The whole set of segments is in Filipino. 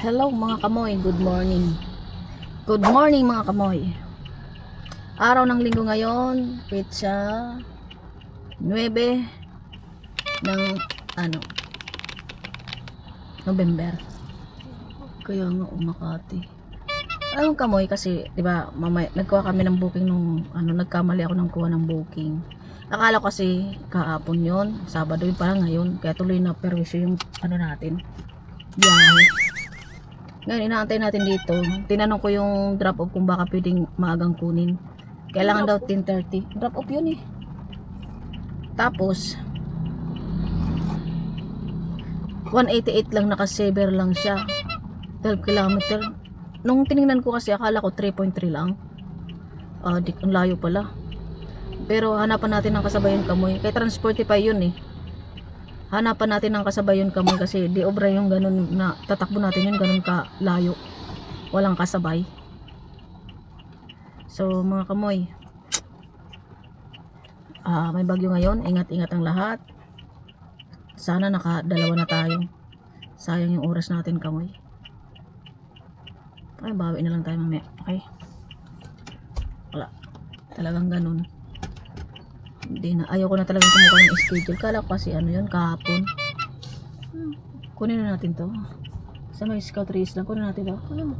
Hello mga kamoy, good morning. Good morning mga kamoy. Araw ng linggo ngayon, petsa 9 ng November. Kaya nga Makati. Ayun kamoy kasi, 'di ba, nagkuha kami ng booking nung nagkamali ako ng kuha ng booking. Akala ko kasi kahapon 'yon, Sabado yun pala ngayon, kaya tuloy na perwisyo yung natin. Biyahe. Ngayon, inaantay natin dito. Tinanong ko yung drop off kung baka pwedeng maagang kunin. Kailangan daw 10:30. Drop off yun eh. Tapos 188 lang, naka-saver lang siya. 12 kilometer. Nung tiningnan ko kasi, akala ko 3.3 lang. Ang layo pala. Pero hanapan natin ng kasabayan kamoy. Kay Transportify yun eh. Hanapan natin ng kasabayan kamoy kasi di obra yung ganun na tatakbo natin yun ganun ka layo. Walang kasabay. So mga kamoy, may bagyo ngayon. Ingat-ingat ang lahat. Sana nakadalawa na tayo. Sayang yung oras natin kamoy. Ay, bawi na lang tayo mamaya. Okay? Wala. Talagang ganun. Hindi na. Ayoko na talagang kumuha ng schedule. Kala ko kasi yun, kahapon. Kunin na natin to. Sa may scout race lang. Kunin natin to. Kunin mo.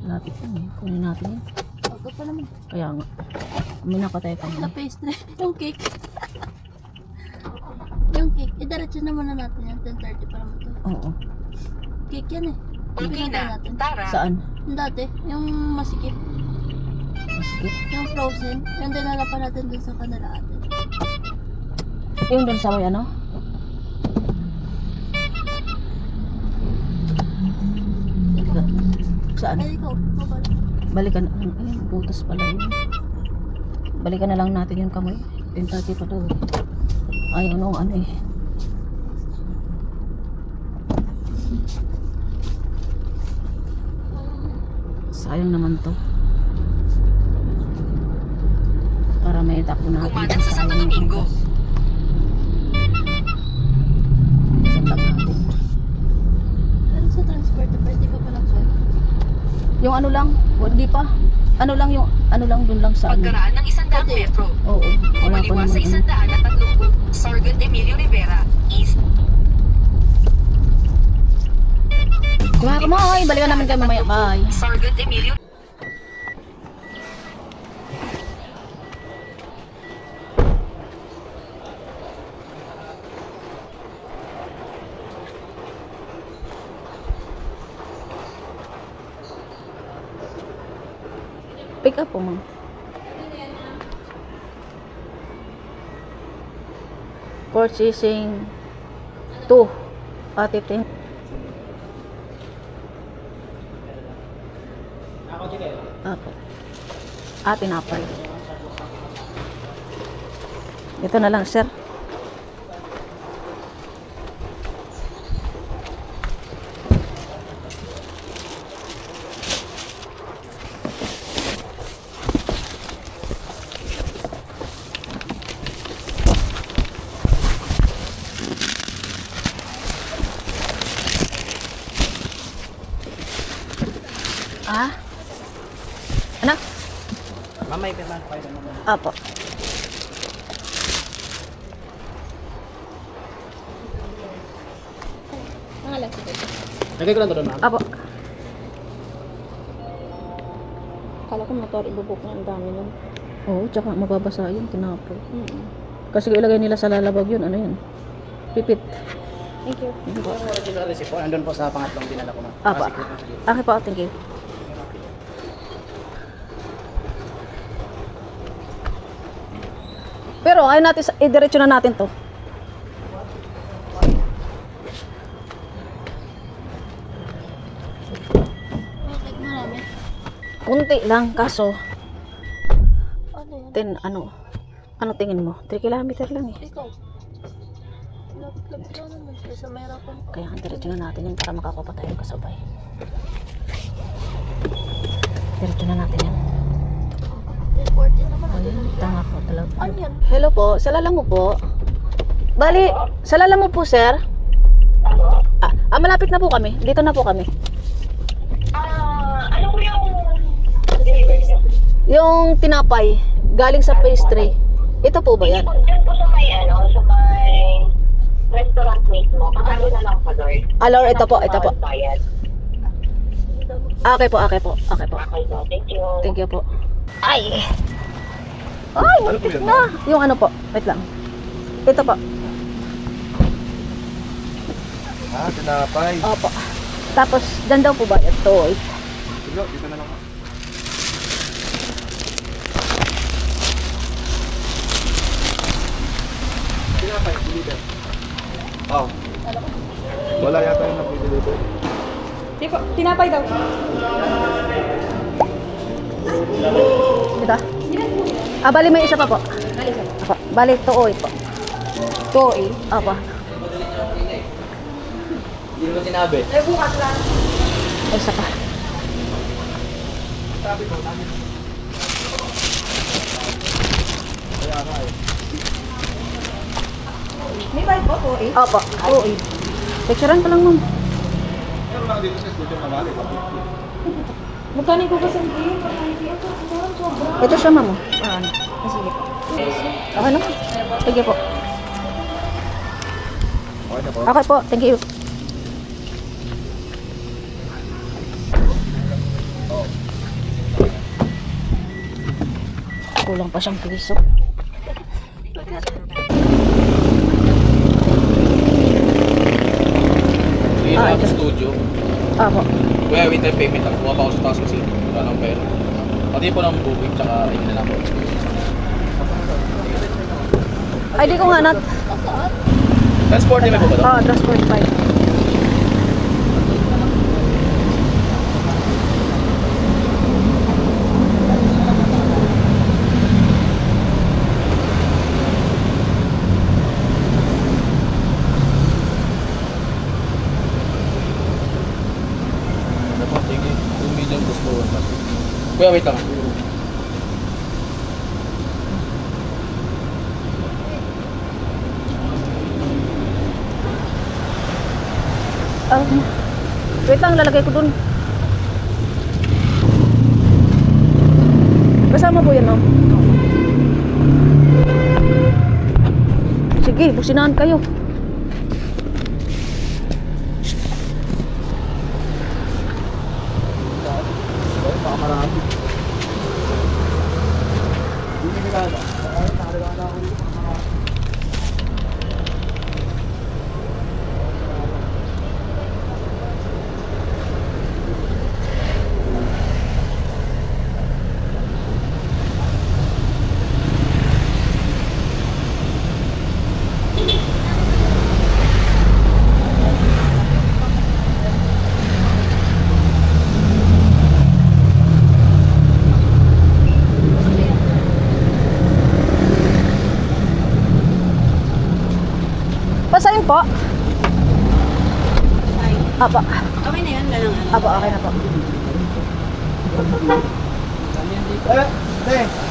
Malapit lang eh. Kunin natin yun. Ako pa naman. Kaya nga. May nakatay pa Na pastry. Yung cake. Yung cake. Idiretso na muna natin yan. 10:30 para mo to. Oo. Cake yan eh. Okay na. Tara. Saan? Yung dati. Yung masikip. Masikip? Yung frozen. Yung dinala pa natin dun sa kanila ate. Yung dun sa may Saan? Ay, ikaw. Babalik. Balikan. Ayun, butas pala yun. Balikan na lang natin yung kamoy. 10:30 pa daw. Ay, eh. Sayang naman to. Para may itakbo natin. Kumanan sa Santo Domingo. Isang lang natin. Ano sa Transportify? Di pa palang sir? Yung lang, hindi pa. Dun lang sa Pagkaraan ng 100 metro. Oo. Wala pa Kumaliwa naman. sa 130. Sorgat Emilio Rivera, East. Mga kamoy, balikan namin kayo mamaya. Bye. Sorgat Emilio. Pick up po, ma'am. Purchasing 2 Ate Ting. Apo. Atin apay. Ito na lang, sir. Anak? Mamay pa man kayo naman. Apo. Nangalag si Tito. Lagay ko lang doon, ma'am. Apo. Kala ko motor ibubuk na ang dami nun. Oo, tsaka mababasa yun, tinapo. Kasi ilagay nila sa lalabag yun, yun? Pipit. Thank you. Yung original recipe po, andun po sa pangatlong dinala ko, ma'am. Apo. Okay po, thank you. Pero ayaw natin, idiretso na natin to. Bakit marami? Kunti lang, kaso, Ano yan? ano tingin mo? 3 kilometer lang eh. Ikaw. Lapit lang naman. Kasi mayroon ko. Kaya diretso na natin yun para makakuha tayo kasabay. Diretso na natin yan. 40 naman. Ayun, tanga ko talaga. Ano yan? Hello po, sa Lalamove po. Bali, sa Lalamove po, sir. Malapit na po kami. Dito na po kami. Yung tinapay, galing sa pastry. Ito po ba yan? Diyan po sa may, sa may restaurant mismo. Kasali na lang pa doon. Alor, ito po, ito po. Bayad. Okay po, okay po, okay po. Okay po, thank you. Thank you po. Ay! Ay, muntik na. Yung ano po, wait lang. Ito po. Tinapay. Opo. Tapos, dyan daw po ba? Ito. Sige, dito na lang. Tinapay, deliver. Oh. Wala yata yung napili-deliver. Tinapay daw. Ito? Bali may isa pa po. Apo. Bali, tuoy po. Toy. Opo. Hindi mo sinabi. Isa pa. May bayad po, Toy. Opo, tuoy. Picturean ko lang ma'am. Meron lang dito sa studio na mali. Magkano ko kasi hindi? Sobra. Ito siya ma'am. Ano? Sige po. Okay na? Sige po. Okay na po. Okay po, thank you. Kulang pa siyang piso. Hindi na ako sa studio. Opo. Kuya, with time payment ako. Kuha pa ako sa taas kasi wala nang pera. Pati po ng booking, tsaka ayun na lang po. Ay, di ko nga nat. Transport din mo ba ito? Oo, transport 5. Ano po? Thank you. 2 million plus po. Kuya, wait lang. Wait lang, lalagay ko dun. Kasama po yan, ma'am. Sige, businahan kayo. Pasayin po. Apa. Okay na yan, lalang. Apa, okay na po.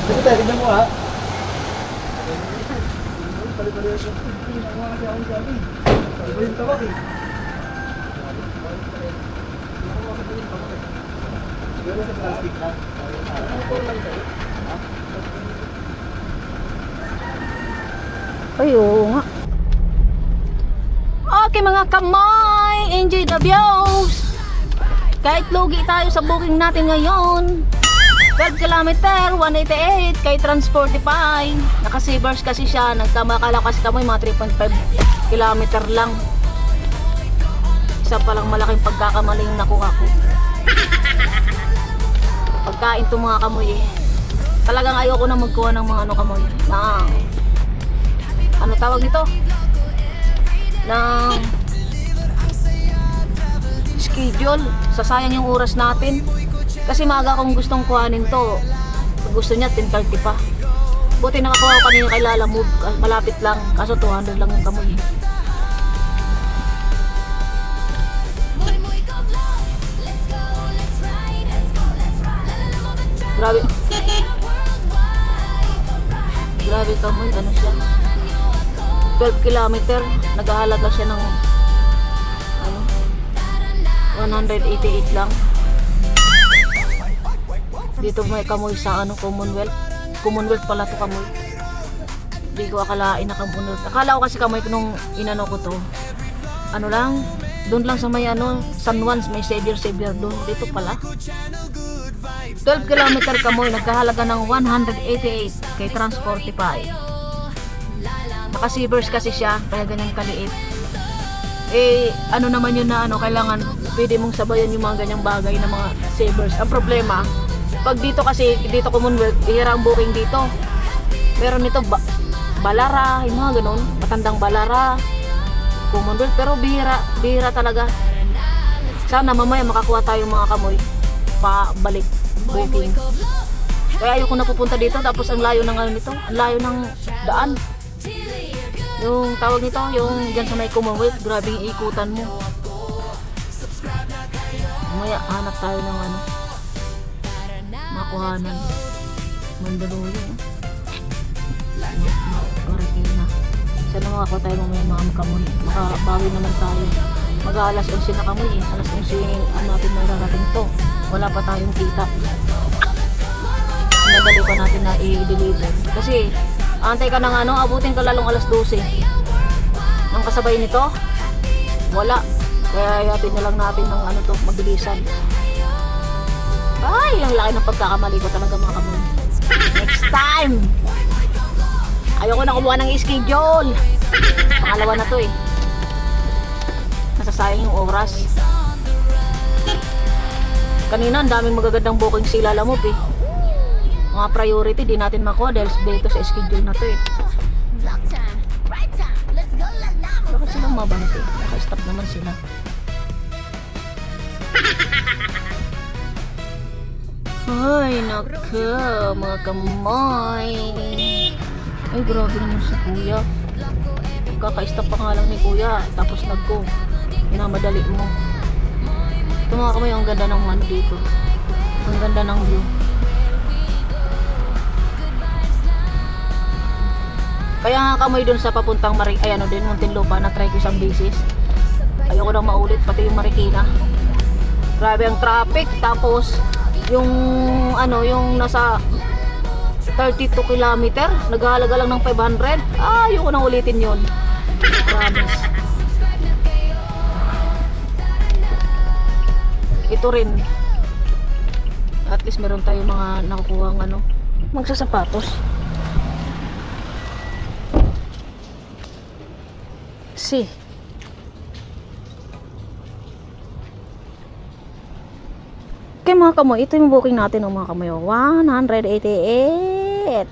Dito tayo, tignan mo ha. Ay, oo nga. Okay mga kamay, enjoy the views. Kahit lugi tayo sa booking natin ngayon. 12 kilometer, 188 kay Transportify. Naka-savers kasi siya, nagkamakala kasi kami mga 3.5 kilometer lang. Isa palang malaking pagkakamaling nakuha ko. Pagkain to mga kamoy eh. Talagang ayoko na magkuha ng mga kamoy. Na ano tawag nito? Ng schedule, sasayang yung oras natin kasi maaga akong gustong kuhanin to, gusto niya 10:30 pa, buti nakakuha ko kanina kay Lala Move, malapit lang, kaso 200 lang yung kamoy. Grabe grabe kamoy, ano siya 12 kilometer, naghahalaga siya ng ano, 188 lang. Dito may kamoy sa ano, Commonwealth. Commonwealth pala to kamoy. Hindi ko akalain na Commonwealth. Akala ko kasi kamoy nung inano ko to. Ano lang, doon lang sa may ano, San Juan, may Savior doon. Dito pala. 12 kilometer kamoy, nagkahalaga ng 188 kay Transportify. Naka-Seavers kasi siya, kaya ganyan kaliit. Eh, ano naman yun na ano, kailangan pwede mong sabayan yung mga ganyang bagay na mga Seavers. Ang problema, pag dito kasi, dito Commonwealth, bihira ang booking dito. Meron nito Balara, yung mga ganun, matandang Balara, Commonwealth, pero bihira talaga. Sana mamaya makakuha tayo mga kamoy, pabalik booking. Kaya ayoko na pupunta dito, tapos ang layo ng ano nito, ang layo ng daan. Yung tawag nito, yung dyan sa may Commonwealth, grabe yung ikutan mo. Mamaya hanap tayo ng ano, makuhanan. Mandaluyong. Marikina. Sana makakuha tayo mamaya mga kamoy. Makabawi naman tayo. Mag-aalas 11 na kamoy eh. Alas 11 ang natin may rarating to. Wala pa tayong kita. Nadali pa natin na i-deliver. Kasi antay ka ng ano, abutin ka lalong alas 12. Nang kasabay nito, wala. Kaya yatin na lang natin ng ano to, magbilisan. Ay, ang laki ng pagkakamali ko talaga mga kamoy. Next time! Ayoko na kumuha ng schedule. Pangalawa na to eh. Nasasayang yung oras. Kanina, ang daming magagandang booking sila lamop eh. Mga priority, di natin makuha dahil dito sa schedule na to eh. Bakit silang mabangit eh? Naka-stop naman sila. Ay, naka, mga kamoy. Ay, grabe naman si kuya. Kaka-stop pa nga lang ni kuya. Tapos nagko. Minamadali mo. Ito mga kamoy, ang ganda ng man dito. Ang ganda ng view. Kaya nga kamoy dun sa papuntang Muntinlupa na try ko isang bisis. Ayoko nang maulit, pati yung Marikina. Grabe ang traffic. Tapos yung ano, yung nasa 32 kilometer, naghahalaga lang ng 500. Ayoko nang ulitin yun. Promise. Ito rin. At least meron tayong mga nakukuha ng ano, magsasapatos. Si okay mga kamoy, ito yung booking natin ng mga kamoy. 188.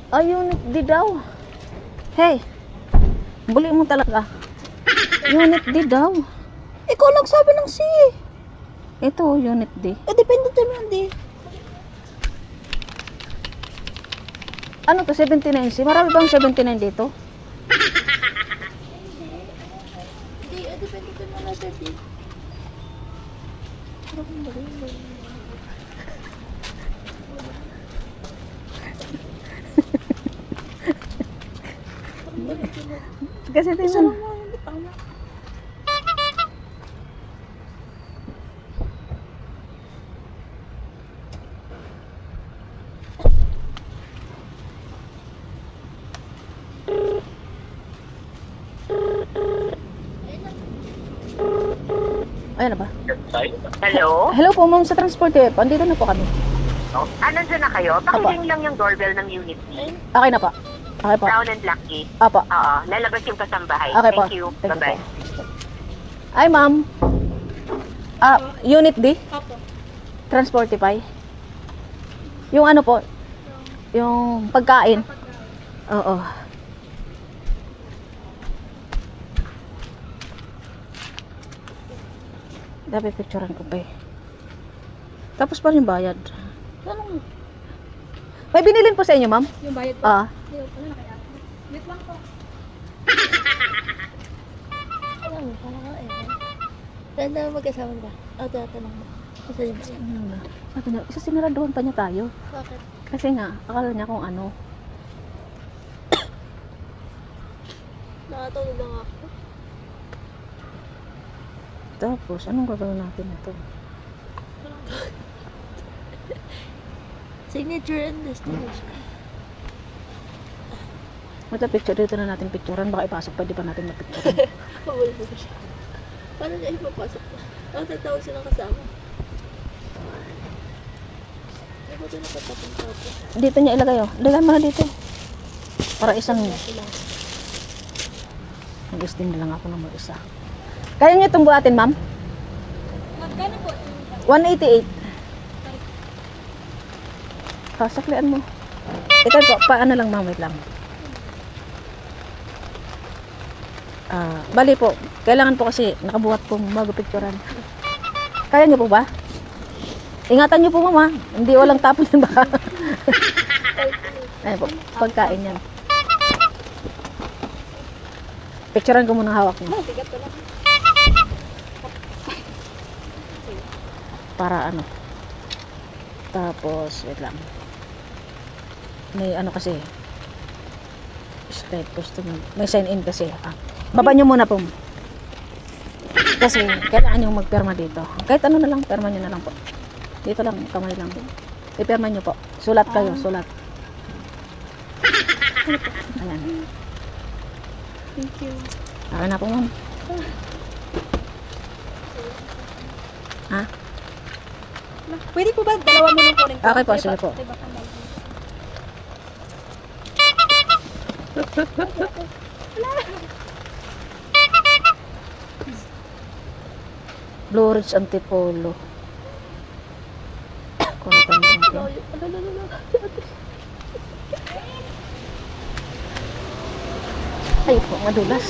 Ayun, di daw. Hey, buli mo talaga. Unit D daw. Ikaw nagsabi ng C. Ito, Unit D. Depende din yung D. Ano to, 79C? Marami bang 79 dito? Hindi, depende din yung letter D. Kasi tingnan. Ayan na ba? Hello? Hello po, ma'am, sa transport eh. Andito na po kami. Nandyan na kayo? Pakiling lang yung doorbell ng unit B. Okay na po. Okay po. Brown and black gate. Apo. Oo, lalabas yung kasambahay. Okay po. Thank you. Thank you Bye-bye. po. Ay, ma'am. Unit D? Opo. Transportify? Yung ano po? Yung pagkain? Oo. Dapat picturean ko pa eh. Tapos pa rin bayad. Anong May binilin po sa inyo, ma'am? yung bayad po? Ah. Hindi, wala na kaya. Wait lang po. Alam mo, pala ka eh. Saan na magkasama ba? Tatanong mo. Kasi yun. Sabi niya, isa sinaraduhan pa niya tayo. Bakit? Kasi nga, akala niya kung ano. Nakatulog lang ako. Tapos, anong gagawin natin ito? Signature and destination. Ito picture, dito na natin picturean. Baka ipasok, pwede pa natin mapicturean. Pabalik ko siya. Paano niya ipapasok na? Ako tatawag silang kasama. Ano ba ito nakatapong tapos? Dito niya ilagay, oh. Ilagay mo na dito. Para isang... Mag-steam na lang ako ng mag-isa. Kaya niyo itong buhatin, ma'am? Magkano po? 188. Pasaklian mo. Ito po, paano lang, ma'am? Wait lang. Bali po, kailangan po kasi nakabuhat po bago picturean. Kaya niyo po ba? Ingatan niyo po, mama. Hindi walang tapon yan ba? Ayun po, pagkain yan. Picturean ko muna hawak niyo. Para ano. Tapos, wait lang. May ano kasi. Straight customer. May sign in kasi. Baba nyo muna po. Kasi, kailangan nyo magperma dito. Kahit ano na lang, perma nyo na lang po. Dito lang, kamay lang. I-perma nyo po. Sulat kayo, sulat. Ayan. Thank you. Okay na po, ma'am. Ha? Pwede po ba dalawa mo nang kunin ko? Okay po, sige po. Diba kamay? Blue Ridge Antipolo. Kulitan din. Ay po, madulas.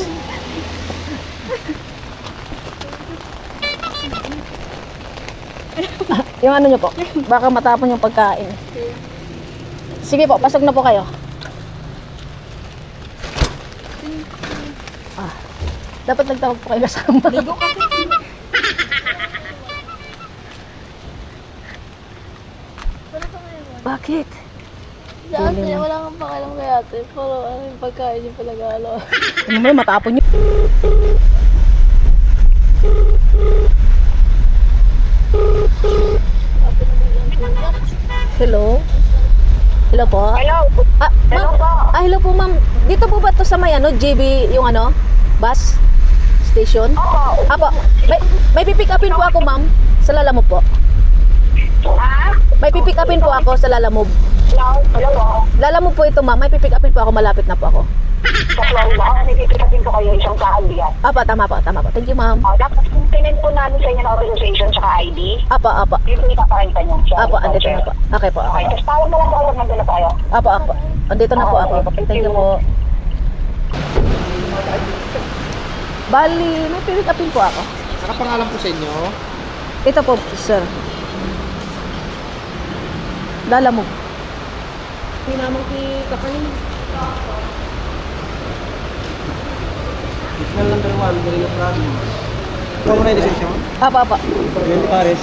Yung ano nyo po, baka matapon yung pagkain. Sige po, pasok na po kayo. Dapat nagtawag po kayo kasama. Ligo kasi. Bakit? Sa ate, wala kang pakialam kay ate. Pero ano yung pagkain yung palagalo. Ano mo yun, matapon nyo. Hello? Hello po? Hello. Hello po. Hello po, ma'am. Dito po ba to sa may ano, JB, yung ano, bus station? Oo. Apo, may pipick upin po ako, ma'am, sa Lalamove po. Ha? May pipick upin po ako sa Lalamove. Hello po. Lalamove po ito, ma'am. May pipick upin po ako, malapit na po ako. Sa Florida, nagkikitasin ko kayo isang kaalian. Apa, tama po, tama po. Thank you, ma'am. Dapat pinend po namin sa inyo na authorization tsaka ID. Apa, apa. Yung ipapakita niyo. Apa, andito na po. Okay po, Okay, okay. tapos tawag mo lang po ako nandun na tayo. Apa, apa. Andito na po ako. Thank you po. Bali, may pipick upin po ako. Nakapangalan po sa inyo. Ito po, sir. Lalamove. Pinamang kakain. Ismal number 1, Garino Province. Ikaw mo na yung desisyon? Apa, apa. Yung Paris.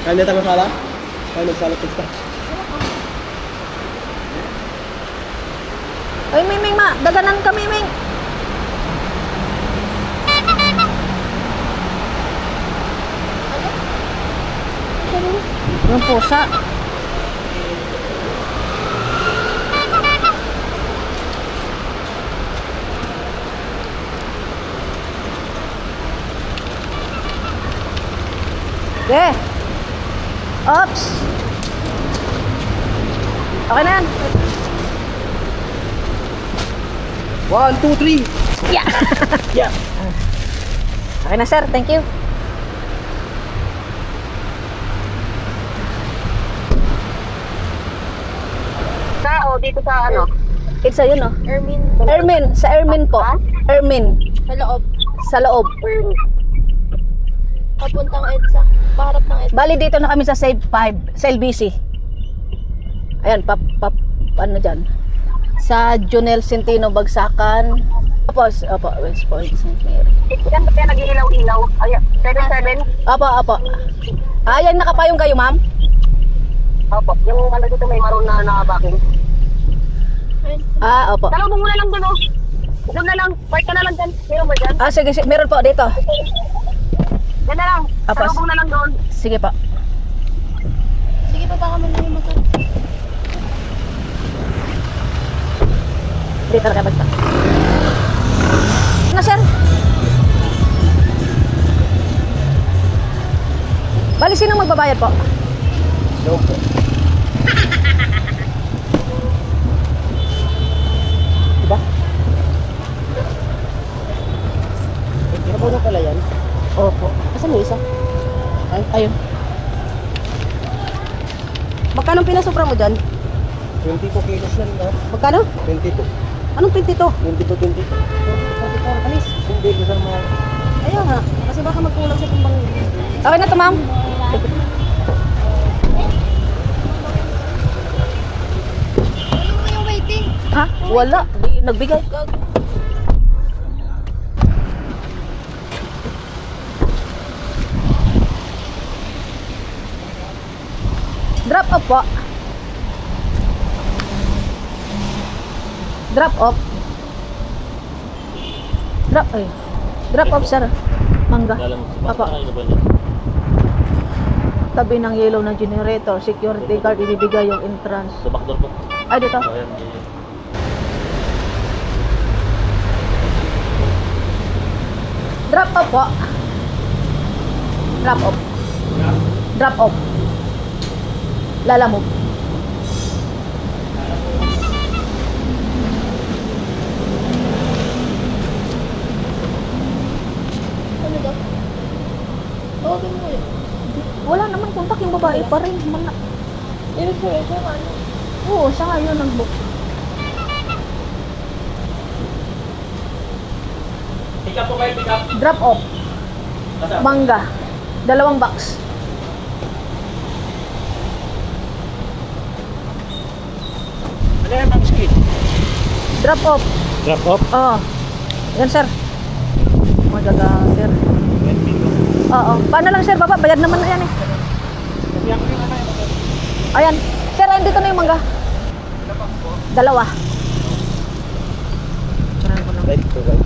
Kaya tayo masala? Kaya nagsala pista. Ay, Miming, ma. Daganan ka, Miming. Yung pusa. Okay. Oops. Okay na yan. 1, 2, 3. Yeah. Yeah. Okay na, sir. Thank you. Dito sa ano? It's a, yun, oh. Ermin. Ermin. Sa Ermin po. Ermin. Sa loob. Sa loob. Papuntang EDSA. Paharap ng EDSA. Bali, dito na kami sa Save 5. Sa LBC. Ayan, ano dyan. Sa Junel Centino Bagsakan. Opo, West Point, St. Mary. Yan ba kaya nag-iilaw-ilaw? Ay, 77? Opo. Ayan, nakapayong kayo, ma'am? Opo. Yung ano dito may maroon na nakabaking. Opo. Talubong mo na lang doon, oh. Doon na lang. Park ka na lang dyan. Meron ba dyan? Sige, meron po dito. Yan na lang. Apas. Talubong na lang doon. Sige po. Sige pa, baka man yung motor. Dito na kayo basta. Ano, sir? Bali, sino magbabayad po? No po. Diba? Kinabuno pala yan. Opo. Asan yung isa? Ayun. Magkano pinasubra mo dyan? 22 kilos yan ba? Magkano? 22. Anong 22? 22. Alis. Hindi ko sa mga... Ayaw nga. Kasi baka magkulang sa tumbang... Okay na to, ma'am. Ano mo yung waiting? Ha? Wala. Nagbigay. Drop off po. Drop off. Drop off, sir. Mangga. Apa. Tabi ng yellow na generator. Security guard, ibibigay yung entrance. Sa backdoor po. Ay, dito. Ayan. Drop off po. Drop off. Drop off. Lalamove. Ano daw? Tawagin mo yun. Wala naman kontak yung babae pa rin. Ibig sabihin siya, ano? Oo, siya nga yun nag-book. Pick up po kayo, pick up. Drop off. Mangga. 2 box. Ano yan, Ma'am Skid? Drop off. Drop off? Oo. Yan, sir. Magaga, sir. Oo. Paano lang, sir? Baba, bayad naman na yan eh. Ayan. Sir, dito na yung mangga. 2. Parang ko lang. Right to right.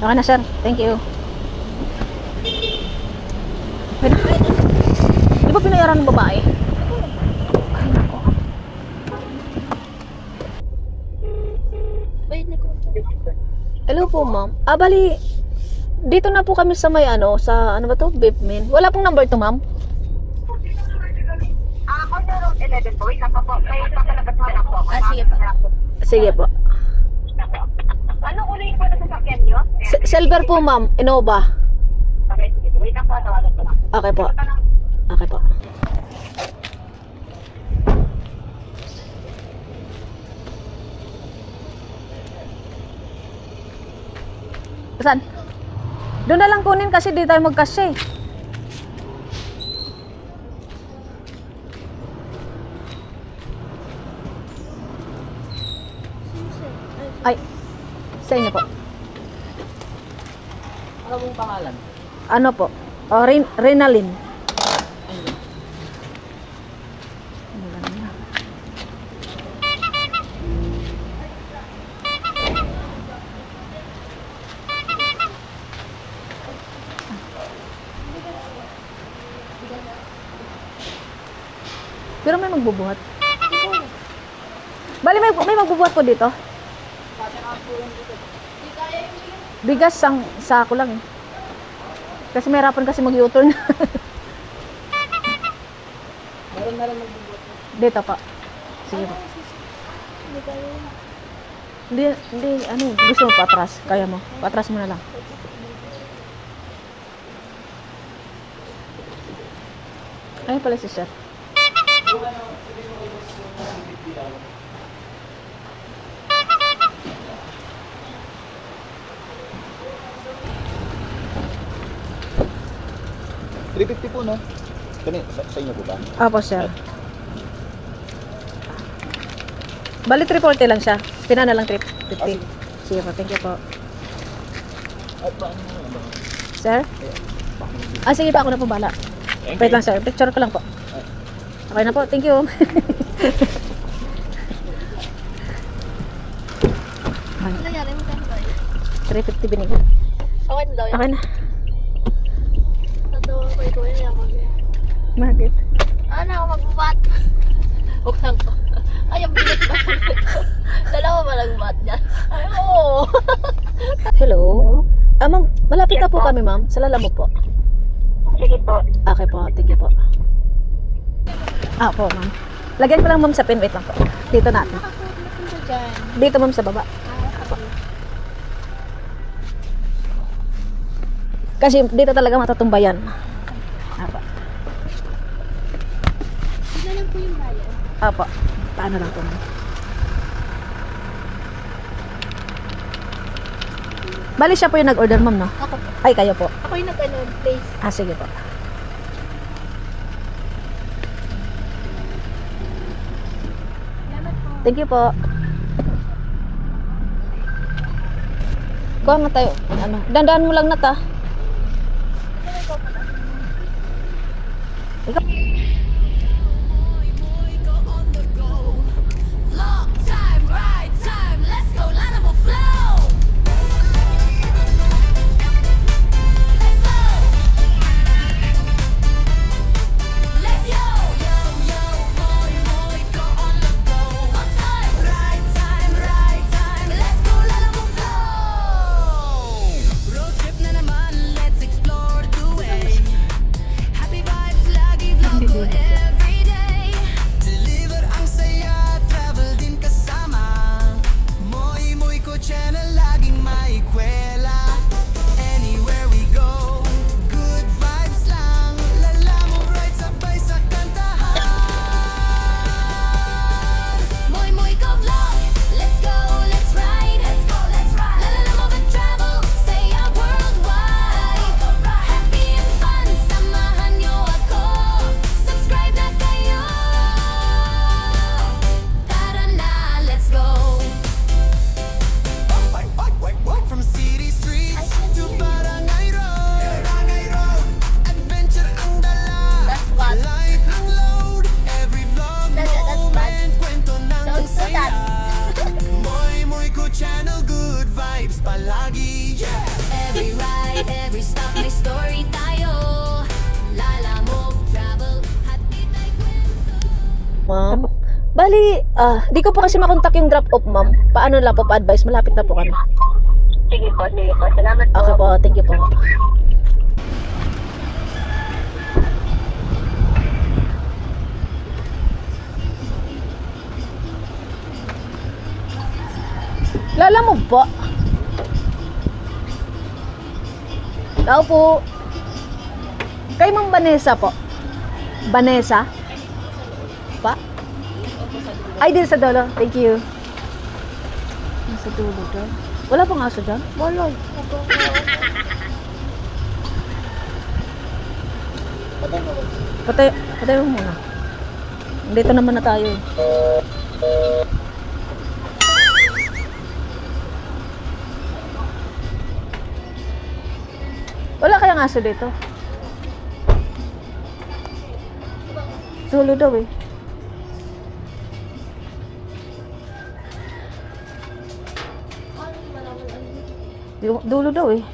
Okay na, sir. Thank you. Di ba pinayaran ng babae? Ay, nako. Wait, Nico. Hello po, ma'am. Bali, dito na po kami sa may sa ano ba to? Beefman. Wala pong number to, ma'am. On the road 11 po. Isa pa po. May papalabas mo lang po. Sige pa. Sige po. Ano ulit po na sasakyan nyo? Silver po, ma'am. Innova. Okay, sige. Wait lang po. Tawagan ko lang. Okay po. Okay po. Saan? Doon na lang kunin kasi di tayo magkasya eh. Ay, sa inyo po. Ano mong pangalan? Ano po? Renalyn. Pero may magbubuhat. Bali, may magbubuhat po dito. Bigas sang sako lang eh. Kasi may harapan kasi mag-U-turn. Meron na lang magbubuhat. Dito pa. Sige po. Hindi, gusto mo patras. Kaya mo. Patras mo na lang. Ayun pala si sir. po, no? Sa inyo po ba? Opo, sir. Bali 340 lang siya. Pina na lang 350. Sige po, thank you po. Sir? Sige pa, ako na po bala. Wait lang sir, picture ko lang po. Okay na po, thank you. Ano nangyari mo kaya ba? 350 binigay. Okay na daw yun. Okay na. Tatawa ko ikaw yun yung mag- Bakit? Ano ako magbubat? Huwag lang ko. Ay, ang bigat ba? Dalawa ba nagbubat dyan? Ay, oo. Hello? Ma'am, malapit na po kami ma'am. Sa Lalamog po. Sige po. Okay po, thank you po. Po ma'am. Lagyan ko lang ma'am sa pin. Wait lang po. Dito natin. Nakapunta dyan. Dito ma'am sa baba. Kasi dito talaga matutumbayan. Apo. Sila lang po yung bayan. Apo. Paano lang po ma'am? Bali siya po yung nag-order ma'am, no? Ako po. Ay, kayo po. Ako yung place. Sige po. Salamat po. Thank you po. Kuha nga tayo. Dandaan mo lang na ta. Ma'am. Bali, di ko po kasi makontak yung drop-off, ma'am. Paano lang po pa-advise? Malapit na po kami. Sige po, sige po. Salamat po. Okay po, thank you po. Lalamog po. Tao po. Kay Ma'am Vanessa po. Vanessa? Pa? Ay, din sa dulo. Thank you. Nasa dulo doon. Wala pang aso dyan? Wala. Patay mo muna. Dito naman na tayo. Wala kayang aso dito. Dulo daw eh. Dulo daw eh.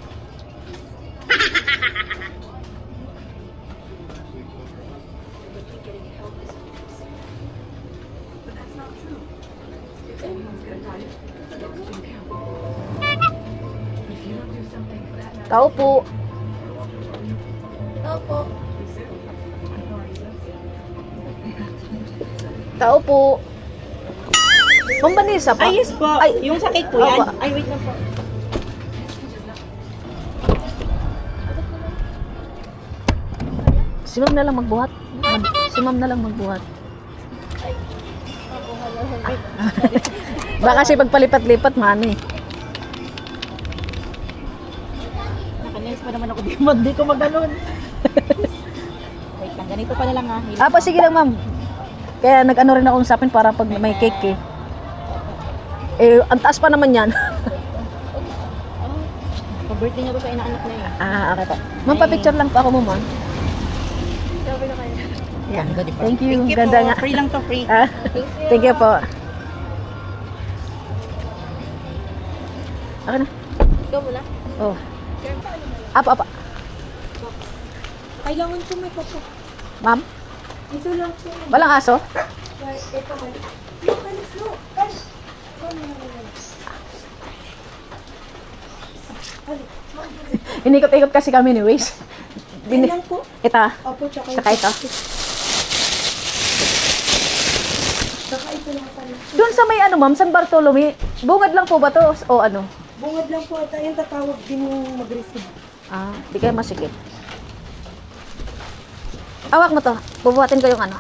Tao po. Opo. Tao po. Ma'am Vanessa po. Ay, yes po. Ay, Yung sa cake po yan. Opo. Ay, wait lang po. Si Ma'am na lang magbuhat. Si Ma'am na lang magbuhat. Baka kasi pagpalipat-lipat, mani. Nakanelis pa naman ako di ko maganon. Ganito pa na lang ha. Pa, sige lang ma'am. Kaya nag-ano rin ako sa akin para pag may cake eh. Ang taas pa naman yan. Pa-birthday niya ba sa inaanak na yun? Okay po. Ma'am, pa-picture lang po ako mo, ma'am. Yan. Thank you. Ganda nga. Free lang to, free. Thank you po. Ako na. Ikaw muna. Oh. Apa. Kailangan ko may papa. Ma'am? Ito lang po. Walang aso? Ito man. Inikot-ikot kasi kami ni Waze. Yan lang po. Ito. Opo, tsaka Saka ito. Tsaka ito lang pala. Doon sa may ano ma'am, San Bartolome, bungad lang po ba to o ano? Bungad lang po. At yung tatawag din yung mag-receive. Di kayo masikip. Awak mo to. Bubuhatin ko yung ano.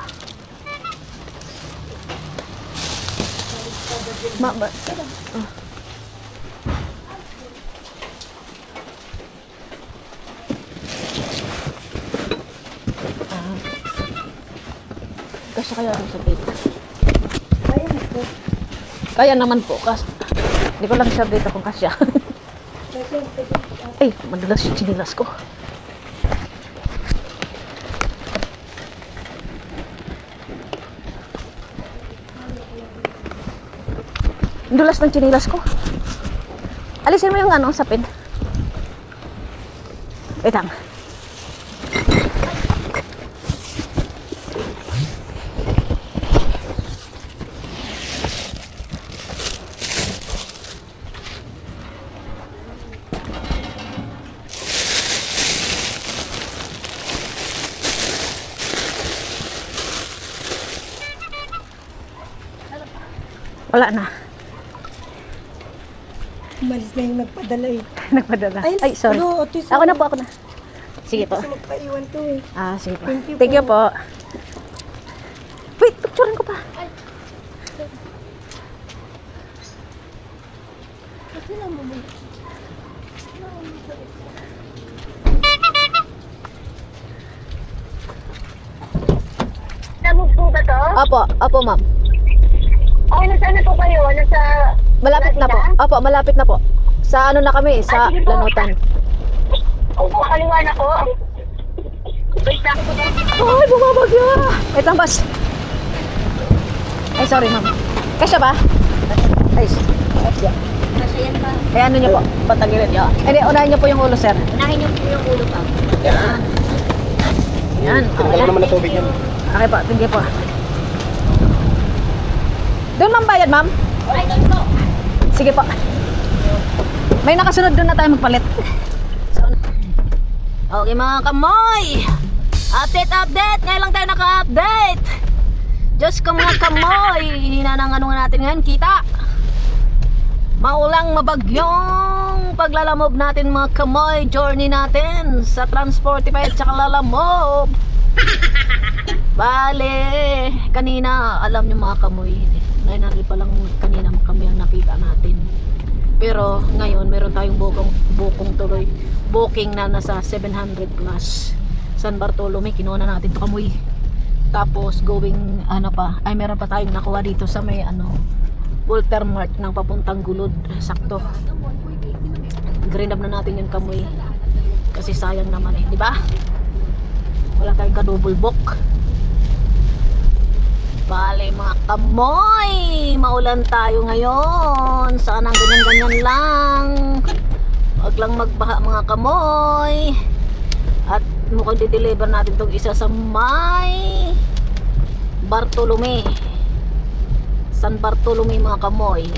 Kasi kaya rin sa dito. Kaya naman po. Hindi ko lang sure dito kung kasya. Ay, madalas yung chinilas ko. Dulas ng chinilas ko. Alisin mo yung ano, sapin. Wait lang. Wala na. Umalis na yung nagpadala eh. Nagpadala. Ay, sorry. Ano, Ako na po, ako na. Sige po. Gusto magpaiwan to eh. Sige po. Thank you Thank you po. Wait, picturean ko pa. Namog po ba to? Opo ma'am. Okay, nasa ano po kayo? Nasa... Malapit na po. Opo, malapit na po. Sa ano na kami, sa sige po. Lanutan. Opo, kaliwa na po. Wait lang. Ay, bumabagyo! Wait lang, boss. Ay, sorry ma'am. Kasya ba? Ay, Kasi yan pa. eh ano niyo po? Patagilin niyo. Hindi, unahin niyo po yung ulo, sir. Unahin niyo po yung ulo pa. Yan. Okay Wala na. naman na tubig yan. Okay po, thank you po. Doon ma'am bayad, ma'am? Ay, doon po. Sige po. May nakasunod doon na tayo magpalit. Okay mga kamoy. Update. Ngayon lang tayo naka-update. Diyos ko mga kamoy. Hina ng ano natin ngayon. Kita. Maulang mabagyong paglalamob natin mga kamoy. Journey natin sa Transportify at saka lalamob. Bale. Kanina, alam nyo mga kamoy. 900 pa lang kanina kami ang nakita natin. Pero ngayon meron tayong bukong tuloy. Booking na nasa 700 plus. San Bartolome, kinuha na natin to kamoy. Tapos going ano pa, ay meron pa tayong nakuha dito sa may ano Walter Mart ng papuntang Gulod. Sakto. Green up na natin yung kamoy. Kasi sayang naman eh, di ba? Wala tayong ka-double book. Bale mga kamoy, maulan tayo ngayon. Sana ganyan-ganyan lang. Wag lang magbaha mga kamoy. At mukhang di-deliver natin itong isa sa may Bartolome, San Bartolome mga kamoy.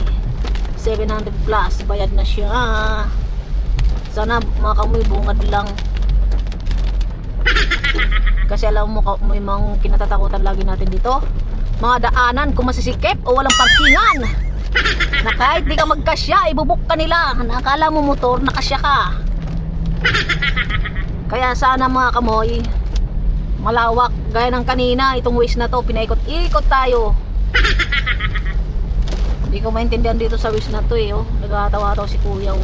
700 plus, bayad na siya. Sana mga kamoy bungad lang. Kasi alam mo may mga kinatatakutan lagi natin dito, mga daanan kung masisikip o walang parkingan, na kahit di ka magkasya, ibubuk ka nila. Nakala mo motor, nakasya ka. Kaya sana mga kamoy, malawak. Gaya ng kanina, itong ways na to, pinaikot-ikot tayo. Hindi ko maintindihan dito sa ways na to eh. Nagkatawa-tawa si kuya.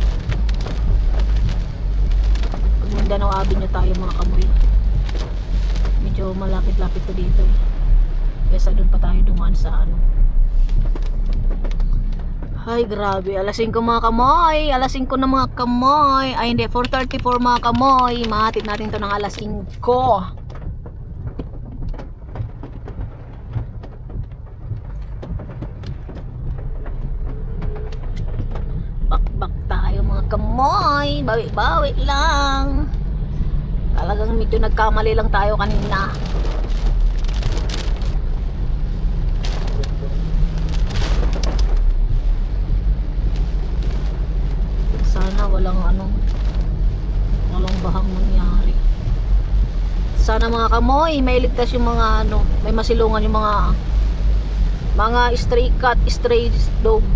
Pag Mindanao Avenue tayo mga kamoy. medyo malapit-lapit to dito eh. Kesa doon pa tayo dumaan sa ano. Ay grabe, alas 5 mga kamoy, alas 5 na mga kamoy. Ay hindi, 4:34 mga kamoy. Mahatid natin to ng alas 5. Bakbak tayo mga kamoy, bawi-bawi lang. Talagang medyo nagkamali lang tayo kanina. Sana walang walang bahang mangyari. Sana mga kamoy, may ligtas yung mga may masilungan yung mga stray cat, stray dog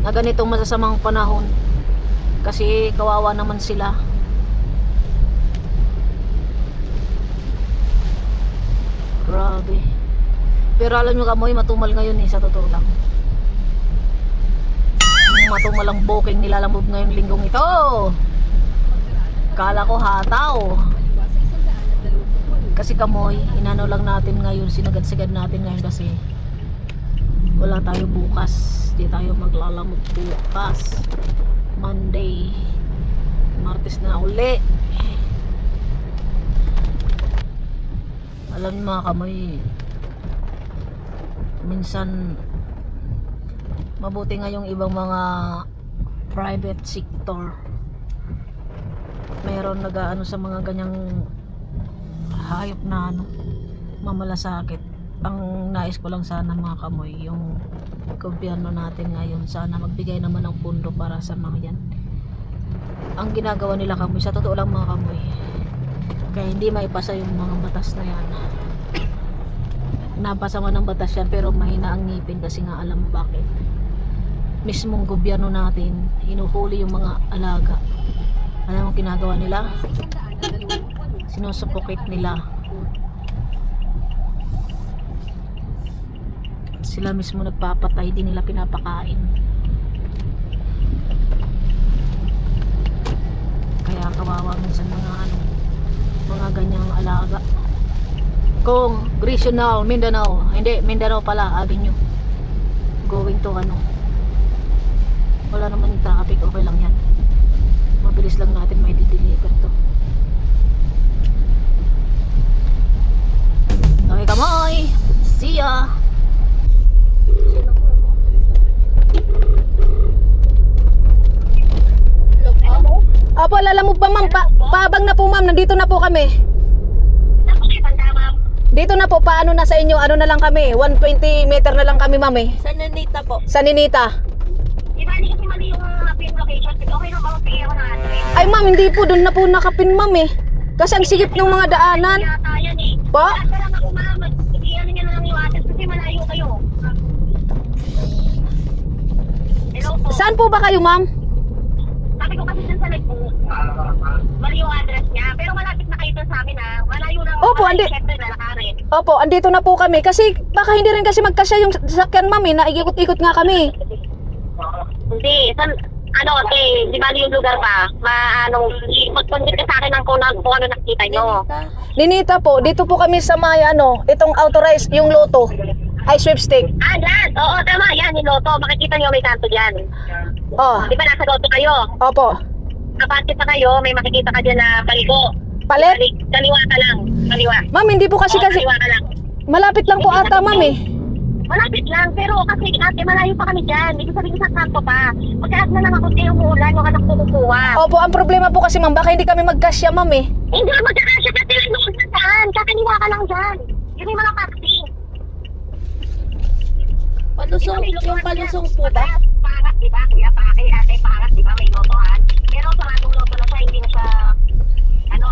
na ganitong masasamang panahon. Kasi kawawa naman sila. Grabe. Pero alam nyo kamoy, matumal ngayon eh, sa totoo lang. Matumal ang booking nilalambog ngayong linggong ito. Kala ko hataw. Kasi kamoy, inano lang natin ngayon, sinagad-sagad natin ngayon kasi wala tayo bukas. Di tayo maglalamog bukas. Monday. Martes na uli. Alam niyo mga kamoy, minsan mabuti nga yung ibang mga private sector, mayroon nag-aano sa mga ganyang hayop na mamalasakit. Ang nais ko lang sana mga kamoy, yung gobyerno natin ngayon, sana magbigay naman ng pundo para sa mga yan. Ang ginagawa nila kamoy, sa totoo lang mga kamoy, kaya hindi maipasa yung mga batas na yan. Napasa man ng batas yan pero mahina ang ngipin kasi nga alam mo bakit. Mismong gobyerno natin hinuhuli yung mga alaga. Alam mo ginagawa nila? Sinusupukit nila. Sila mismo nagpapatay, di nila pinapakain. Kaya kawawa minsan mga ganyang alaga. Kung Regional Mindanao, hindi Mindanao pala Avenue, going to wala naman traffic, okay lang yan, mabilis lang natin may deliver to. Okay kamoy, see ya. Apo, lalamog pa ma'am, paabang na po ma'am, nandito na po kami. Dito na po, paano na sa inyo, ano na lang kami, 120 meter na lang kami ma'am eh. Sa Ninita po. Sa Ninita. Di ba, hindi kasi mali yung pin location. Okay lang ako, sige ako ng address. Ay ma'am, hindi po, doon na po nakapin ma'am eh. Kasi ang sigip ng mga daanan. Yata yan eh. Po? Basta lang ako ma'am, ano niya na lang yung address kasi malayo kayo. Hello po. Saan po ba kayo ma'am? Sabi ko kasi dun sa nag-book, mali yung address niya. Pero malapit na kayo dun sa amin ah. Malayo lang. Opo, andi. Siyempre lalakarin. Opo, andito na po kami. Kasi baka hindi rin kasi magkasya yung sasakyan ma'am eh. Naikot-ikot nga kami. Hindi, di ba yung lugar pa? Mag-contact ka sa akin ng kung ano nakita nyo. Ninita po, dito po kami sa may itong authorized yung loto. Ay, sweepstake. Ah, dyan! Oo, tama, yan, yung loto. Makikita nyo may kanto dyan. Oh, Di ba nasa loto kayo? opo. Kapatid pa kayo, may makikita ka dyan na paligo. Palit? Kaliwa ka lang. Kaliwa. Ma'am, hindi po kasi Kaliwa ka lang. malapit lang po ata ma'am eh. Malapit lang, pero kasi ate, malayo pa kami dyan. Ibig sabihin sa kanto pa. Magkaas na lang ako kayo umuulan, yung anak kumukuha. Opo, ang problema po kasi ma'am, baka hindi kami magkasya ma'am eh. Hindi ka magkakasya kasi lang noon sa daan. Kakaliwa ka lang dyan. Yun yung mga taxi. Palusong, yung palusong po ba? Parat, di ba? Kuya, pake, ate, parat, di ba? May lotohan. Pero saradong loto na siya,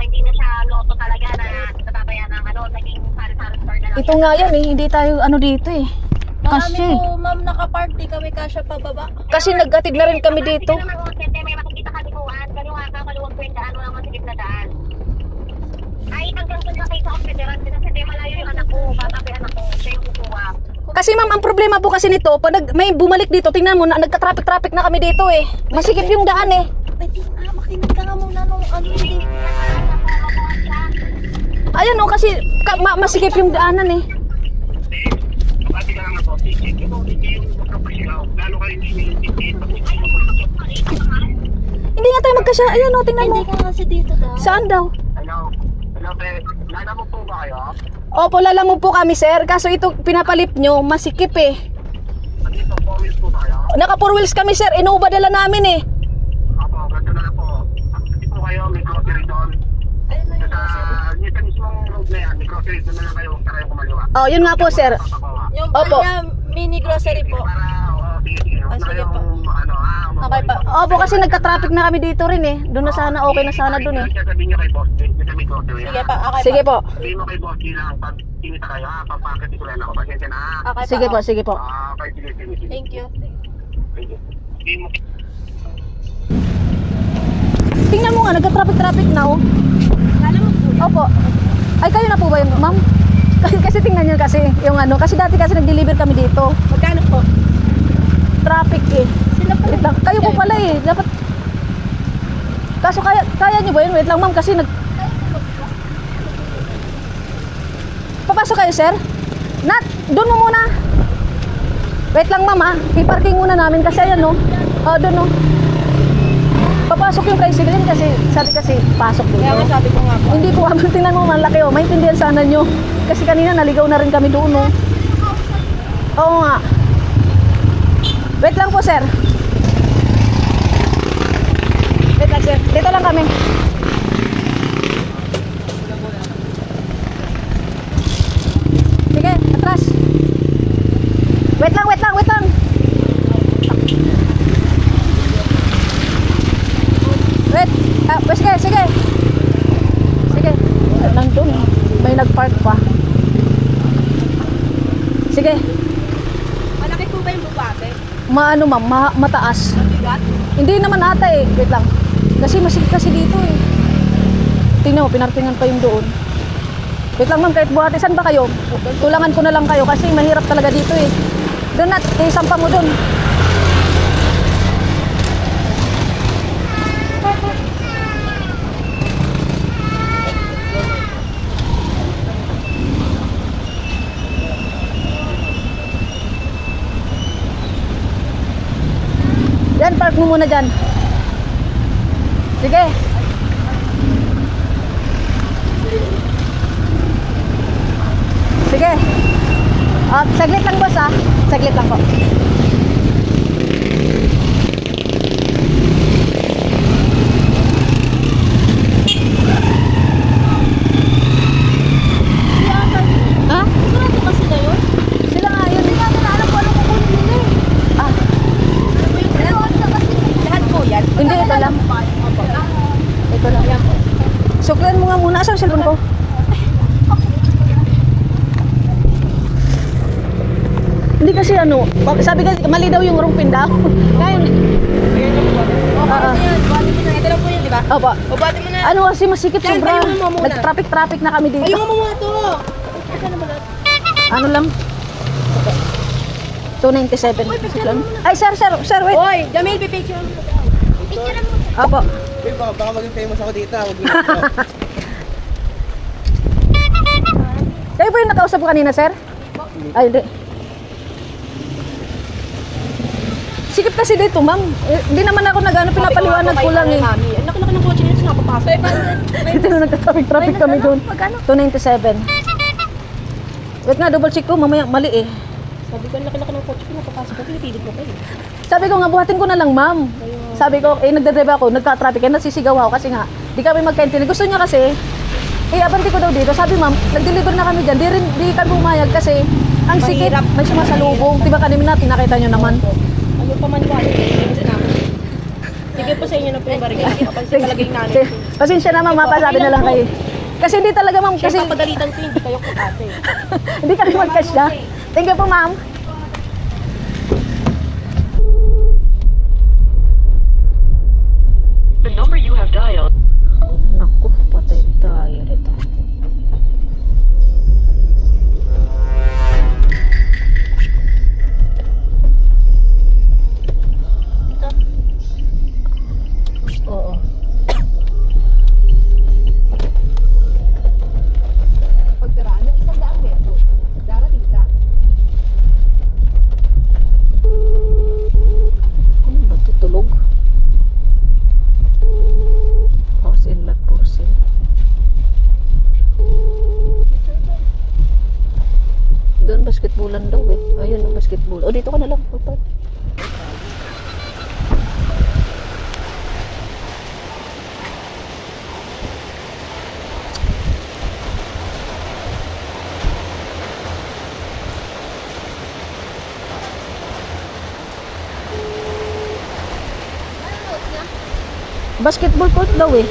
hindi na siya loto talaga na natabayan ng naging sari-sari store na lang. Ito nga yan eh, hindi tayo dito eh. Marami Kasi, po ma'am nakaparty kami kasya pababa. kasi nag-atid na rin kami dito. Hindi naman konsente, may makikita ka dikuan. Kaliwa ka, maluwag ko yung daan, walang masigit na daan. Ay, hanggang doon na kayo sa Confederate, kasi malayo yung anak ko, bata pa yung anak ko, siya yung kukuha. Kasi ma'am, ang problema po kasi nito, pag may bumalik dito, tingnan mo, nagka-traffic na kami dito eh. Masikip yung daan eh. Pwede na, makinig ka nga muna nung ano hindi. Ayun o, kasi masikip yung daanan eh. Pati ka lang na po, ticket. Yung magkapasilaw, lalo kayo hindi yung ticket. Hindi nga tayo magkasya. Ayun o, tingnan mo. Hindi ka kasi dito daw. Saan daw? Hello, be. Nana mo po ba kayo? Opo, lalamog po kami, sir. Kaso ito, pinapalip nyo, masikip eh. Dito, 4 wheels po ba kayo? Naka 4 wheels kami, sir. Inuubadala namin eh. Apo, ganito na lang po. Hindi po kayo, may grocery doon. Sa mismong road na yan, may grocery doon na lang kayo. Huwag na kayo kumaliwa. Oh, yun nga po, sir. Papabawa. Yung Opo. mini grocery po. Para, sige, sige. Huwag na sige kayong, po. Okay pa. Opo, kasi nagka-traffic na kami dito rin eh. Doon na sana, okay na sana doon eh. Sabihin nyo kay boss, dito may grocery. Sige pa, okay Sige po. Sabihin mo kay boss, lang, pag tinita kayo, pagpakat ko lang ako. Pasensya na. Okay Sige po, sige po. Okay, sige, sige, sige. Thank you. Sige. Sabihin mo Tingnan mo nga, nagka-traffic na oh. Opo. Ay, kayo na po ba yun, ma'am? Kasi tingnan nyo kasi yung ano. Kasi dati kasi nag-deliver kami dito. Magkano po? Traffic eh. Wait lang. Kayo po pala eh. Dapat. Kaso kaya nyo ba yun? Wait lang ma'am kasi Papasok kayo sir? Nat, doon mo muna. Wait lang ma'am ah. I-parking muna namin kasi ayan no. Oh, doon no. Papasok yung tricycle yun kasi sabi kasi pasok dito. Kaya nga sabi ko nga po. Hindi po habang tingnan mo malaki oh. Maintindihan sana nyo. Kasi kanina naligaw na rin kami doon no. Oo nga. Wait lang po sir. Wait lang sir. Dito lang kami. Sige, atras. Wait lang, wait lang, wait lang. Wait. Sige, sige. Sige. Nandun. May nagpark pa. Sige. Malaki po ba yung bubate? Maano ma'am, mataas. Mabigat? Hindi naman ata eh. Wait lang. Kasi masikip kasi dito eh. Tingnan mo, pinarkingan pa yung doon. Wait lang ma'am, kahit buhati, saan ba kayo? Tulangan ko na lang kayo kasi mahirap talaga dito eh. Doon Nat, isampa mo doon. Yan, park mo muna dyan. Sige. Sige. Saglit lang boss ah. Saglit lang po. Ha? Sigurado ba sila yun? Sila nga yun. Hindi natin alam kung anong kukunin nila eh. Ah, Lahat po yan? hindi, ito lang. Ito lang. Suklan mo nga muna. Saan ang cellphone ko? Hindi kasi ano, sabi kasi mali daw yung rumpin daw. Kaya Ito lang po yun, di ba? Opo. Bubate mo na. Ano kasi masikip Yan, sobra. tayo mo muna. Nag-traffic na kami dito. Ayun mo muna to. Ano ba lahat? Ano lang? 297. Suklan. Ay, sir, wait. Hoy, Jamil, pipicture mo. Picture mo. Opo. Wait, baka maging famous ako dito. Huwag mo. Kayo po yung nakausap ko kanina, sir? Ay, hindi. Sikip kasi dito, ma'am. Hindi naman ako nag-ano, pinapaliwanag ko lang eh. Ang laki-laki ng kotse nito, napapasok. Ito na nagka-traffic kami doon. 297. Wait nga, double check ko. Mamaya, mali eh. Sabi ko, ang laki-laki ng kotse ko, napapasok ko, pinipilit mo kayo. Sabi ko nga, buhatin ko na lang, ma'am. Sabi ko, nagdadrive ako, nagka-traffic, nasisigaw ako kasi nga, di kami magkaintindihan. Gusto niya kasi, abanti ko daw dito. Sabi, ma'am, nag-deliver na kami dyan. Di kami pumayag kasi, ang sikip, may sumasalubong. Diba kanina natin, nakita nyo naman. Ano pa man wala, inis na. Sige po sa inyo na po yung barigay. Kapag talaga yung nanay. Pasensya na, ma'am, mapasabi na lang kayo. Kasi hindi talaga, ma'am, Kasi kasi papadalitan ko, hindi kayo ate. hindi kami mag-cash na. Thank you po, ma'am. The number you have dialed. Naku, patay tayo nito. Oo. Ayun, ang basketball. O, dito ka na lang. Pagpag. Basketball court daw eh.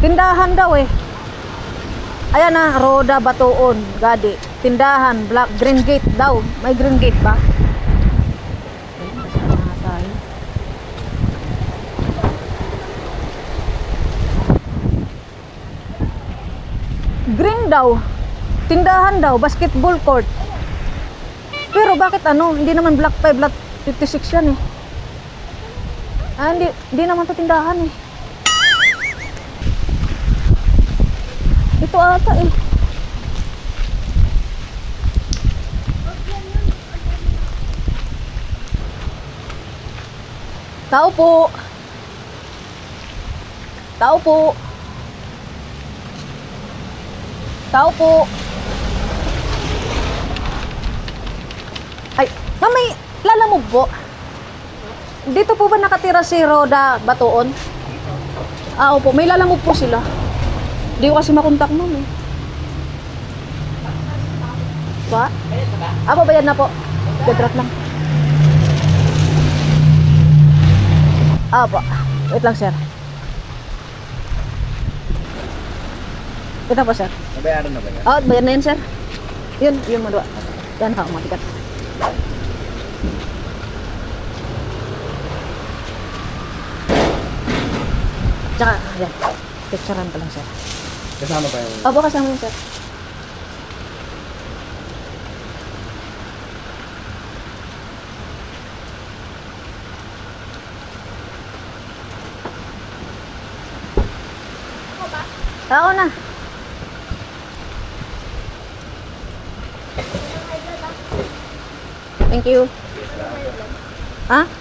Tindahan daw eh. Ayan na, Roda, Batuon, Gadi. Tindahan, Black, Green Gate daw. May Green Gate ba? Ayun, kasama na tayo. Green daw. Tindahan daw, basketball court. Pero bakit ano, hindi naman Black 5, Black 56 yan eh. Ah, hindi naman to tindahan eh. Ito ata eh. Tao po. Tao po. Tao po. Ay, ma'am, may lalamog po. Dito po ba nakatira si Roda Batuon? Ah, opo, may lalamog po sila. Hindi ko kasi makontak ma'am eh. Pa? Apo, bayad na po. Gadrat lang. Apo, wait lang sir. Ito po sir. Nabayaran na ba yan? Oh, bayad na yan sir. Yun madua. Yan ha, matikat. Tsaka, yan. Picturean ko lang sir. Kasama pa yung... Opo, kasama yun sir. Ako na. Thank you. Ha?